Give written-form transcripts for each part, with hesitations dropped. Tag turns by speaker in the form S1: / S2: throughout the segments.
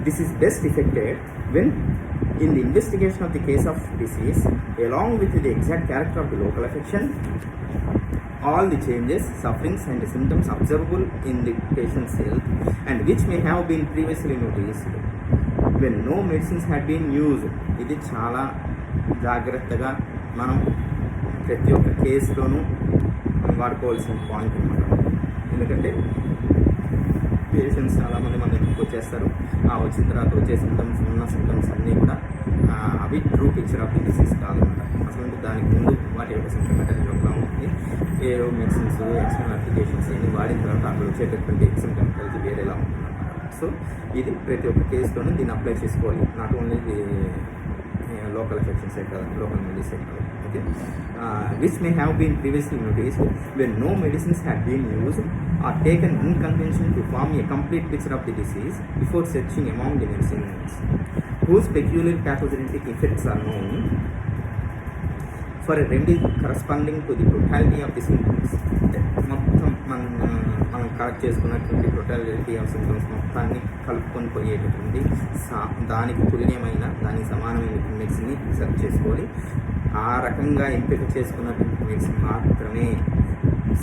S1: This is best effected when in the investigation of the case of disease, along with the exact character of the local affection, all the changes, sufferings and symptoms observable in the patient's health and which may have been previously noticed when no medicines had been used. ఇది చాలా జాగ్రత్తగా మనం ప్రతి ఒక్క కేసులోనూ వాడుకోవాల్సిన point అన్నమాట. ఎందుకంటే patients చాలామంది మన దగ్గరికి వచ్చేస్తారు. వచ్చిన తర్వాత వచ్చే సిమ్టమ్స్ అన్నీ కూడా అవి true picture of the disease కాదన్నమాట. అసలు దానికి ముందు వాటి యొక్క సిమ్టమేటిక్ ఒకలా ఉంటుంది. ఏవో మెడిసిన్స్ ఎక్స్టర్నల్ అప్లికేషన్స్ అన్ని వాడిన తర్వాత అక్కడ వచ్చేటటువంటి సిమ్టమ్స్ వేరేలా ఉంటుందన్నమాట. సో ఇది ప్రతి ఒక్క కేసులోనూ దీన్ని అప్లై చేసుకోవాలి. Not only the local affections కాదు, లోకల్ మెడిసిన్ కాదు. Okay, which may have been previously noticed when no medicines had been used or taken in conjunction to form a complete picture of the disease before searching among the medicines whose peculiar pathogenic effects are known for a remedy corresponding to the totality of the symptoms. మొత్తం మనం collect చేసుకున్నటువంటి totality of symptoms మొత్తాన్ని కలుపుకొని పోయేటటువంటి దానికి తుల్యమైన దానికి సమానమైన మెడిసిన్ని search చేసుకోవాలి. ఆ రకంగా ఎంపిక చేసుకున్నటువంటి మెడిసిన్ మాత్రమే,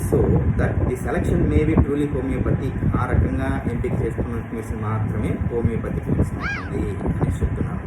S1: so that the selection may be truly homoeopathic. ఆ రకంగా ఎంపిక చేసుకున్న మెడిసిన్ మాత్రమే హోమియోపతిక్ మెడిసిన్ అవుతుంది అని చెప్తున్నాను.